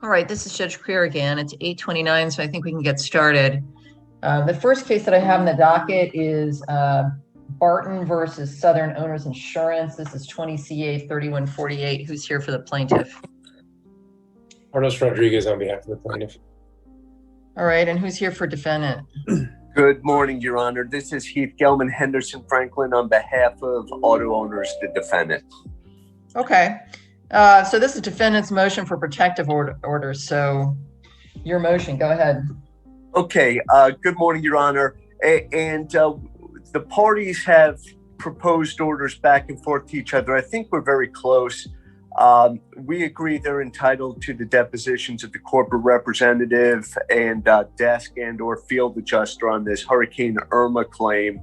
All right, this is Judge Krier again. It's 8:29, so I think we can get started. The first case that I have in the docket is Barton versus Southern Owners Insurance. This is 20 CA 3148. Who's here for the plaintiff? Carlos Rodriguez on behalf of the plaintiff. All right, and who's here for defendant? Good morning, Your Honor. This is Heath Gelman Henderson Franklin on behalf of Auto Owners, the defendant. Okay, so this is defendant's motion for protective order. So your motion, go ahead. Okay, good morning, Your Honor. The parties have proposed orders back and forth to each other. I think we're very close. We agree they're entitled to the depositions of the corporate representative and desk and or field adjuster on this Hurricane Irma claim.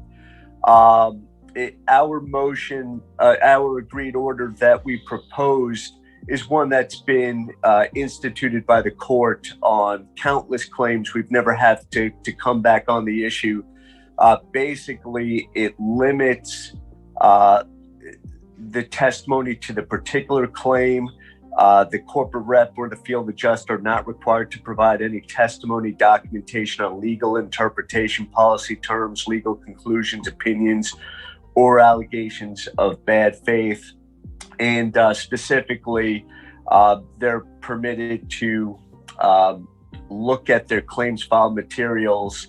Our motion, our agreed order that we proposed is one that's been instituted by the court on countless claims. We've never had to come back on the issue. Basically, it limits the testimony to the particular claim. The corporate rep or the field adjuster are not required to provide any testimony, documentation on legal interpretation, policy terms, legal conclusions, opinions, or allegations of bad faith. And specifically, they're permitted to look at their claims file materials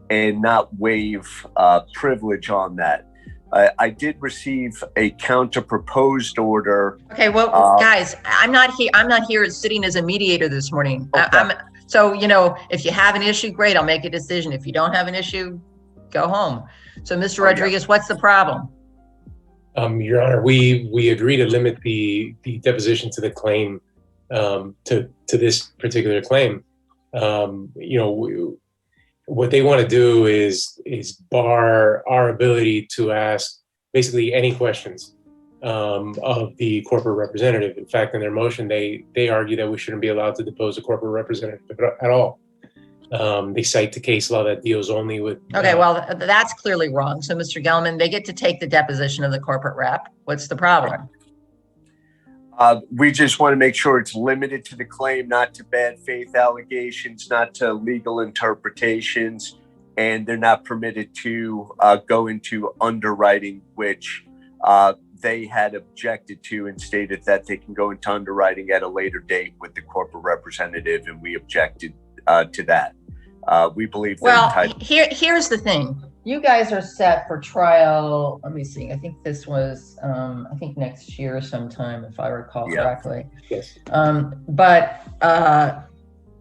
and not waive privilege on that. I did receive a counter proposed order. Okay, well, guys, I'm not here sitting as a mediator this morning. Okay. So, you know, if you have an issue, great, I'll make a decision. If you don't have an issue, go home. So, Mr. Rodriguez, what's the problem? Your Honor, we agree to limit the deposition to the claim, to this particular claim. What they want to do is bar our ability to ask basically any questions of the corporate representative. In fact, in their motion, they argue that we shouldn't be allowed to depose a corporate representative at all. They cite the case law that deals only with... Okay, well, that's clearly wrong. So, Mr. Gelman, they get to take the deposition of the corporate rep. What's the problem? We just want to make sure it's limited to the claim, not to bad faith allegations, not to legal interpretations, and they're not permitted to go into underwriting, which they had objected to and stated that they can go into underwriting at a later date with the corporate representative, and we objected to that. We believe they're entitled. Here's the thing. You guys are set for trial. Let me see. I think this was, I think next year sometime, if I recall correctly. Yes.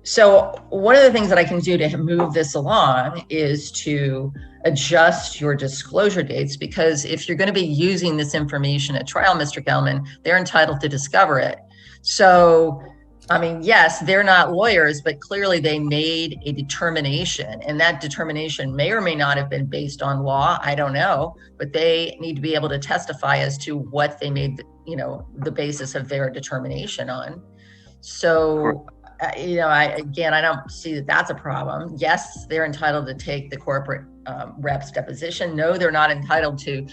So one of the things that I can do to move this along is to adjust your disclosure dates, because if you're going to be using this information at trial, Mr. Gelman, they're entitled to discover it. So, I mean, yes, they're not lawyers, but clearly they made a determination, and that determination may or may not have been based on law. I don't know, but they need to be able to testify as to what they made, the basis of their determination on. So, I don't see that that's a problem. Yes, they're entitled to take the corporate rep's deposition. No, they're not entitled to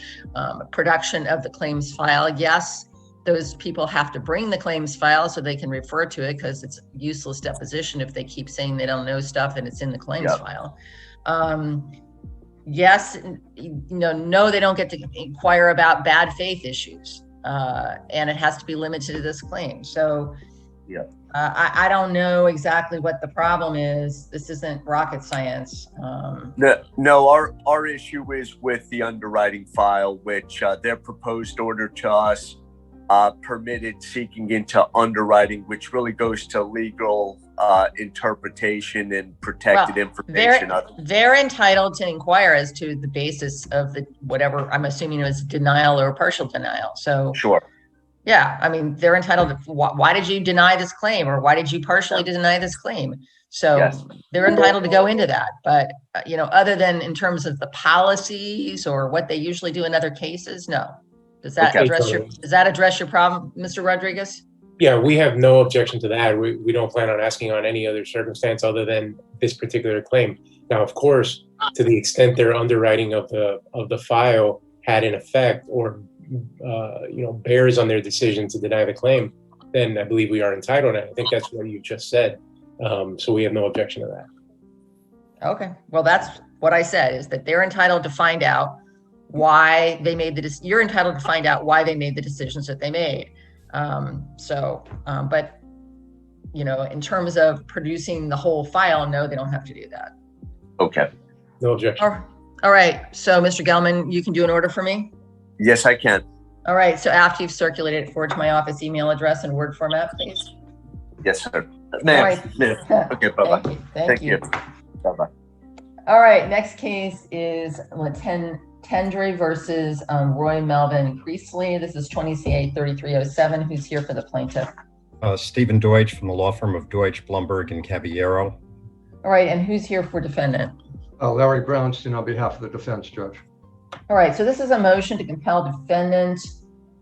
production of the claims file. Yes, those people have to bring the claims file so they can refer to it, because it's useless deposition if they keep saying they don't know stuff and it's in the claims file. Yes, no, they don't get to inquire about bad faith issues, and it has to be limited to this claim. So I don't know exactly what the problem is. This isn't rocket science. No, our issue is with the underwriting file, which their proposed order to us permitted seeking into underwriting, which really goes to legal interpretation and protected information. They're entitled to inquire as to the basis of the whatever, I'm assuming it was denial or partial denial. So sure. Yeah, I mean, they're entitled to, why did you deny this claim, or why did you partially deny this claim? So they're entitled to go into that. But, other than in terms of the policies or what they usually do in other cases, no. Does that address your problem, Mr. Rodriguez? Yeah, we have no objection to that. We don't plan on asking on any other circumstance other than this particular claim. Now, of course, to the extent their underwriting of the file had an effect or bears on their decision to deny the claim, then I believe we are entitled. And I think that's what you just said. So we have no objection to that. Okay, well, that's what I said, is that they're entitled to find out why they made you're entitled to find out why they made the decisions that they made. But, you know, in terms of producing the whole file, no, they don't have to do that. Okay. No objection. All right, so Mr. Gelman, you can do an order for me? Yes, I can. All right, so after you've circulated it, forward to my office email address in Word format, please. Yes, sir. Ma'am. Right. Ma'am. Okay, bye-bye. Thank you. Bye-bye. All right, next case is Tendry versus Roy Melvin Priestley. This is 20 CA 3307. Who's here for the plaintiff? Stephen Deutsch from the law firm of Deutsch, Blumberg, and Caballero. All right, and who's here for defendant? Larry Brownstein on behalf of the defense, Judge. All right, so this is a motion to compel defendant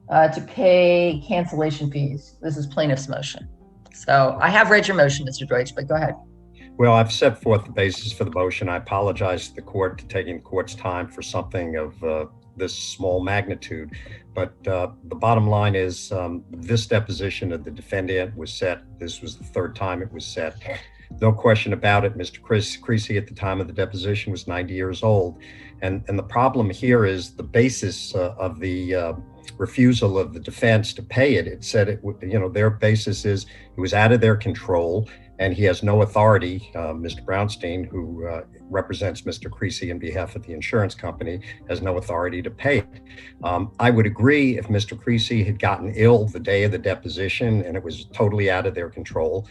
to pay cancellation fees. This is plaintiff's motion. So I have read your motion, Mr. Deutsch, but go ahead. Well, I've set forth the basis for the motion. I apologize to the court for taking the court's time for something of this small magnitude. But the bottom line is this deposition of the defendant was set. This was the third time it was set. No question about it. Mr. Creasy at the time of the deposition was 90 years old. And the problem here is the basis of the refusal of the defense to pay it. It said, their basis is it was out of their control and he has no authority. Mr. Brownstein, who represents Mr. Creasy on behalf of the insurance company, has no authority to pay it. I would agree if Mr. Creasy had gotten ill the day of the deposition and it was totally out of their control,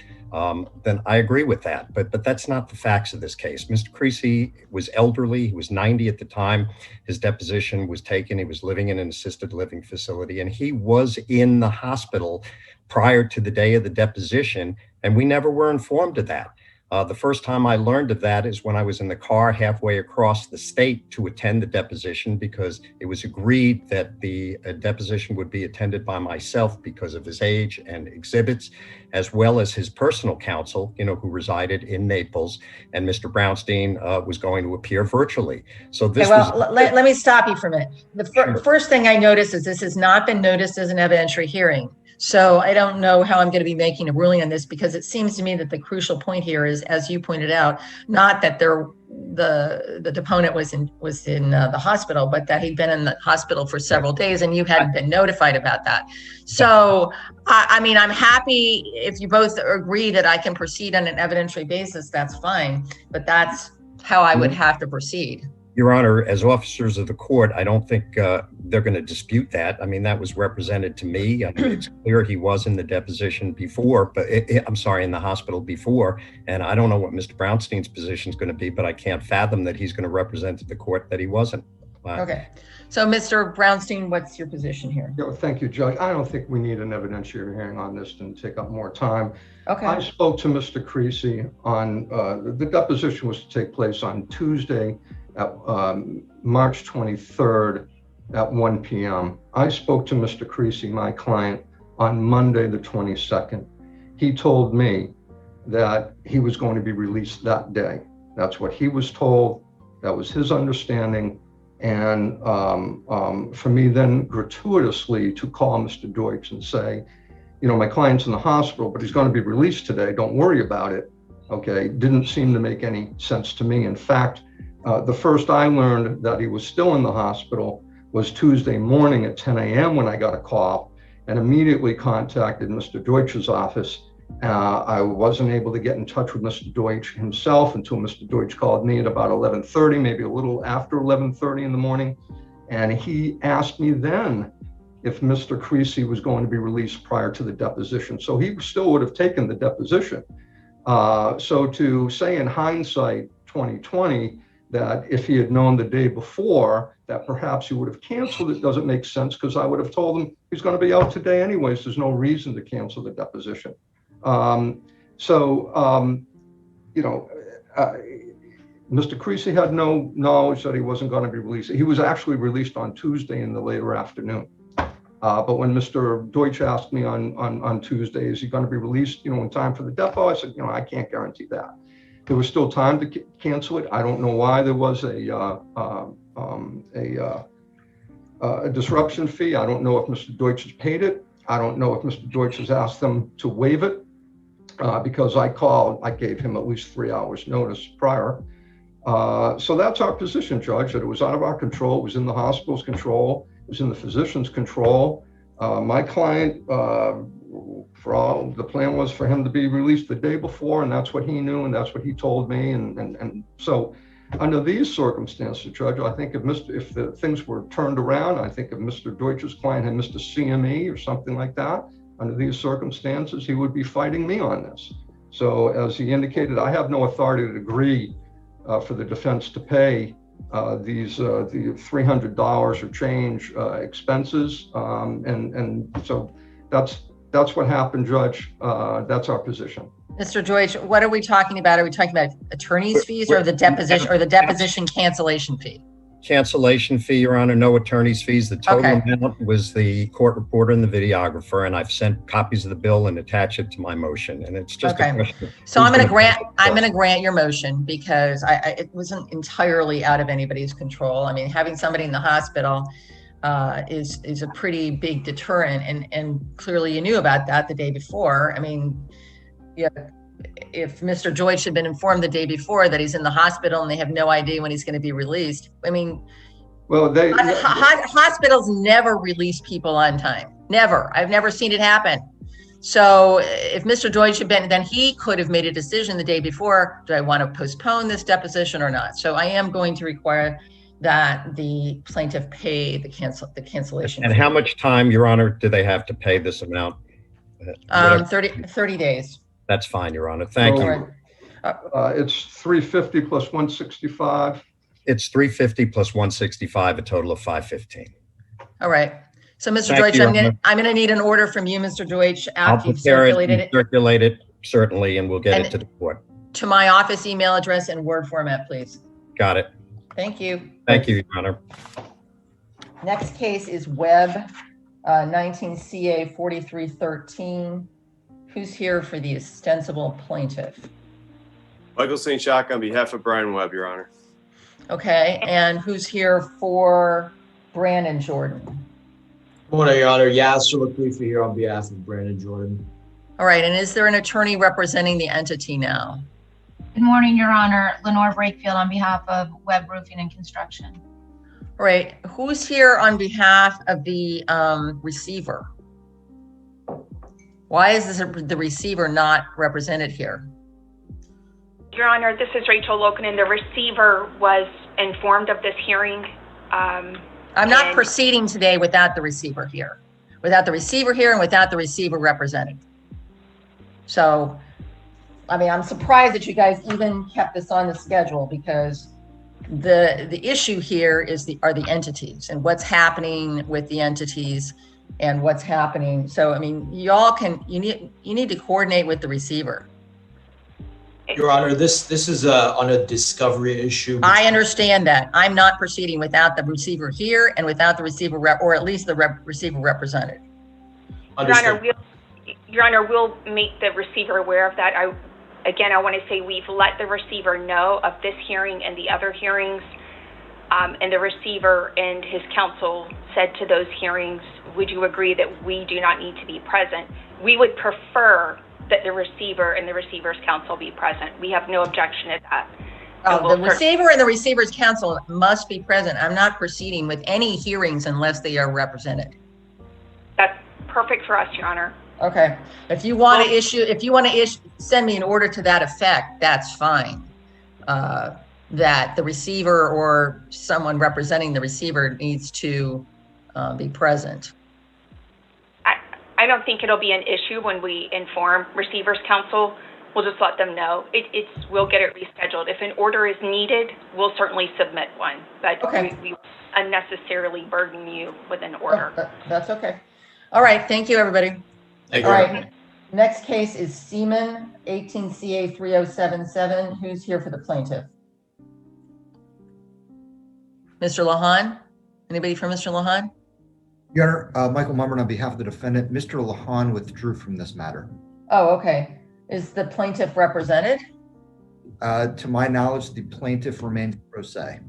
then I agree with that. But that's not the facts of this case. Mr. Creasy was elderly. He was 90 at the time his deposition was taken. He was living in an assisted living facility, and he was in the hospital prior to the day of the deposition, and we never were informed of that. The first time I learned of that is when I was in the car halfway across the state to attend the deposition, because it was agreed that the deposition would be attended by myself because of his age and exhibits, as well as his personal counsel, who resided in Naples, and Mr. Brownstein was going to appear virtually. So this let me stop you for a minute. The first thing I noticed is this has not been noticed as an evidentiary hearing. So I don't know how I'm going to be making a ruling on this, because it seems to me that the crucial point here is, as you pointed out, not that the deponent was in the hospital, but that he'd been in the hospital for several days and you hadn't been notified about that. So, I mean, I'm happy if you both agree that I can proceed on an evidentiary basis, that's fine, but that's how I would have to proceed. Your Honor, as officers of the court, I don't think they're going to dispute that. I mean, that was represented to me. I mean, it's clear he was in the deposition before, but in the hospital before. And I don't know what Mr. Brownstein's position is going to be, but I can't fathom that he's going to represent to the court that he wasn't. Okay. So, Mr. Brownstein, what's your position here? Thank you, Judge. I don't think we need an evidentiary hearing on this to take up more time. Okay. I spoke to Mr. Creasy on the deposition was to take place on Tuesday at March 23rd at 1 p.m. I spoke to Mr. Creasy, my client, on Monday the 22nd. He told me that he was going to be released that day. That's what he was told. That was his understanding. And for me then gratuitously to call Mr. Deutsch and say, my client's in the hospital, but he's going to be released today. Don't worry about it. Okay, didn't seem to make any sense to me. In fact, the first I learned that he was still in the hospital was Tuesday morning at 10 a.m. when I got a call and immediately contacted Mr. Deutsch's office. I wasn't able to get in touch with Mr. Deutsch himself until Mr. Deutsch called me at about 11:30, maybe a little after 11:30 in the morning. And he asked me then if Mr. Creasy was going to be released prior to the deposition. So he still would have taken the deposition. So to say in hindsight, 2020, that if he had known the day before that perhaps he would have canceled it doesn't make sense, because I would have told him he's going to be out today anyways. There's no reason to cancel the deposition. Mr. Creasy had no knowledge that he wasn't going to be released. He was actually released on Tuesday in the later afternoon. But when Mr. Deutsch asked me on Tuesday, is he going to be released, in time for the depo? I said, I can't guarantee that. There was still time to cancel it. I don't know why there was a disruption fee. I don't know if Mr. Deutsch has paid it. I don't know if Mr. Deutsch has asked them to waive it because I gave him at least 3 hours notice prior. So that's our position, Judge, that it was out of our control. It was in the hospital's control. It was in the physician's control. My client, the plan was for him to be released the day before, and that's what he knew, and that's what he told me. And so under these circumstances, Judge, I think if the things were turned around, I think if Mr. Deutsch's client had missed a CME or something like that, under these circumstances, he would be fighting me on this. So as he indicated, I have no authority to agree for the defense to pay the $300 or change expenses, and so that's what happened, Judge. That's our position. Mr. Deutsch, what are we talking about? Are we talking about attorney's fees or the deposition cancellation fee? Cancellation fee, Your Honor, no attorney's fees. The total amount was the court reporter and the videographer, and I've sent copies of the bill and attach it to my motion. And it's just a question. So I'm going to grant your motion because it wasn't entirely out of anybody's control. I mean, having somebody in the hospital is a pretty big deterrent, and clearly you knew about that the day before. I mean, yeah. If Mr. Deutsch had been informed the day before that he's in the hospital and they have no idea when he's going to be released, I mean, well, hospitals never release people on time. Never. I've never seen it happen. So if Mr. Deutsch had been, then he could have made a decision the day before, do I want to postpone this deposition or not? So I am going to require that the plaintiff pay the cancellation. And how much time, Your Honor, do they have to pay this amount? 30 days. That's fine, Your Honor. Thank you. It's $350 plus $165. It's $350 plus $165, a total of $515. All right. So, Mr. Deutsch, I'm going to need an order from you, Mr. Deutsch, after you've circulated it. Circulate it, certainly, and we'll get it to the court. To my office email address in Word format, please. Got it. Thank you. Thank you, Your Honor. Next case is Webb, 19 CA 4313. Who's here for the ostensible plaintiff? Michael St. Jacques on behalf of Brian Webb, Your Honor. Okay, and who's here for Brandon Jordan? Good morning, Your Honor. Yasser Laquifa here on behalf of Brandon Jordan. All right, and is there an attorney representing the entity now? Good morning, Your Honor. Lenore Brakefield on behalf of Webb Roofing and Construction. All right, who's here on behalf of the receiver? Why is the receiver not represented here? Your Honor, this is Rachel Loken. The receiver was informed of this hearing. I'm not proceeding today without the receiver here. Without the receiver here and without the receiver represented. So, I mean, I'm surprised that you guys even kept this on the schedule, because the issue here are the entities and what's happening with the entities and what's happening. So, I mean, you need to coordinate with the receiver. Your Honor, this is on a discovery issue. I understand that. I'm not proceeding without the receiver here and without the receiver or at least the receiver represented. Your Honor, we'll make the receiver aware of that. Again, I want to say we've let the receiver know of this hearing and the other hearings. And the receiver and his counsel said to those hearings, would you agree that we do not need to be present? We would prefer that the receiver and the receiver's counsel be present. We have no objection to that. The receiver and the receiver's counsel must be present. I'm not proceeding with any hearings unless they are represented. That's perfect for us, Your Honor. Okay. If you want to send me an order to that effect, that's fine. That the receiver or someone representing the receiver needs to be present. I don't think it'll be an issue when we inform receiver's counsel. We'll just let them know. We'll get it rescheduled. If an order is needed, we'll certainly submit one. But okay. we unnecessarily burden you with an order. Oh, that's okay. All right. Thank you, everybody. Thank you. All right. Next case is Seaman, 18 CA 3077. Who's here for the plaintiff? Mr. Lahan? Anybody from Mr. Lahan? Your Honor, Michael Mummer on behalf of the defendant. Mr. Lahan withdrew from this matter. Oh, okay. Is the plaintiff represented? To my knowledge, the plaintiff remains pro se.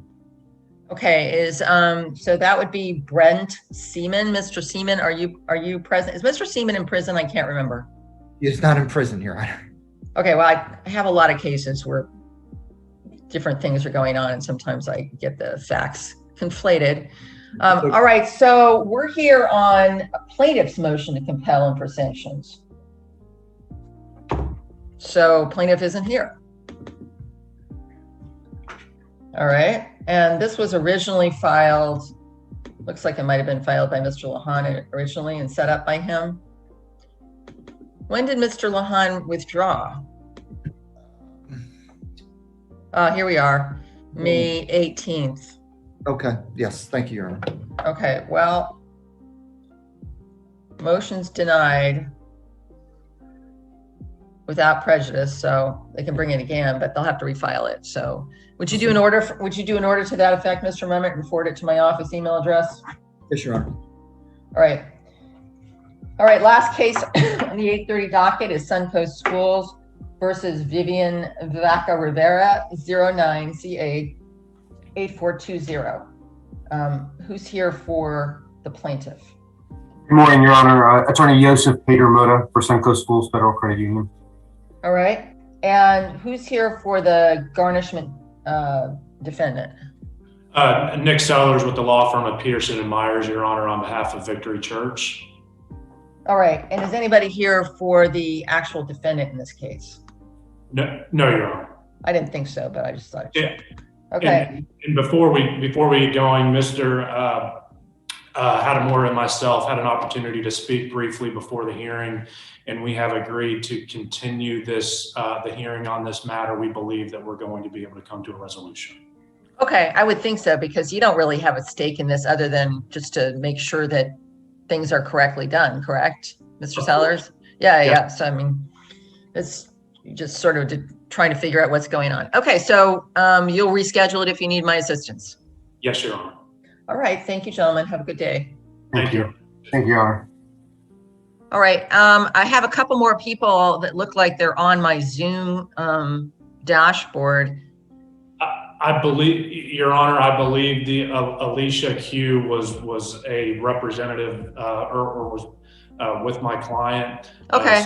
Okay, so that would be Brent Seaman. Mr. Seaman, are you present? Is Mr. Seaman in prison? I can't remember. He's not in prison, Your Honor. Okay, well, I have a lot of cases where different things are going on, and sometimes I get the facts conflated. All right, so we're here on a plaintiff's motion to compel and for sanctions. So plaintiff isn't here. All right, and this was originally filed, looks like it might have been filed by Mr. Lahan originally and set up by him. When did Mr. Lahan withdraw? Here we are, May 18th. Okay, yes, thank you, Your Honor. Okay, well, motion's denied without prejudice, so they can bring it again, but they'll have to refile it. So would you do an order to that effect, Mr. Memmott, and forward it to my office email address? Yes, Your Honor. All right. All right, last case on the 8:30 docket is Suncoast Schools versus Vivian Vaca Rivera, 09CA 8420. Who's here for the plaintiff? Good morning, Your Honor. Attorney Joseph Peter Mota for Suncoast Schools Federal Credit Union. All right. And who's here for the garnishment defendant? Nick Sellers with the law firm of Peterson and Myers, Your Honor, on behalf of Victory Church. All right. And is anybody here for the actual defendant in this case? No, Your Honor. I didn't think so, but I just thought. Yeah. Okay. And before we get going, Mr. Hattemore and myself had an opportunity to speak briefly before the hearing, and we have agreed to continue this the hearing on this matter. We believe that we're going to be able to come to a resolution. Okay, I would think so, because you don't really have a stake in this other than just to make sure that things are correctly done, correct, Mr. Sellers? Yeah. So I mean, it's just sort of trying to figure out what's going on. Okay, so you'll reschedule it if you need my assistance. Yes, Your Honor. All right, thank you, gentlemen. Have a good day. Thank you. Thank you, Your Honor. All right, I have a couple more people that look like they're on my Zoom dashboard. I believe, Your Honor, the Alicia Q was a representative or was with my client. Okay.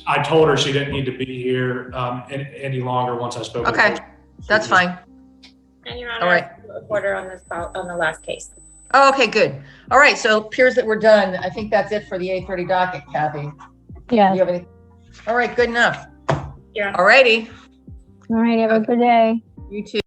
I told her she didn't need to be here any longer once I spoke. Okay, with her. that's fine. And Your Honor, all right. Order on this on the last case. Oh, okay, good. All right, so it appears that we're done. I think that's it for the 8:30 docket, Kathy. Yeah. Do you have any? All right, good enough. Yeah. All righty. All right, have a good day. You too.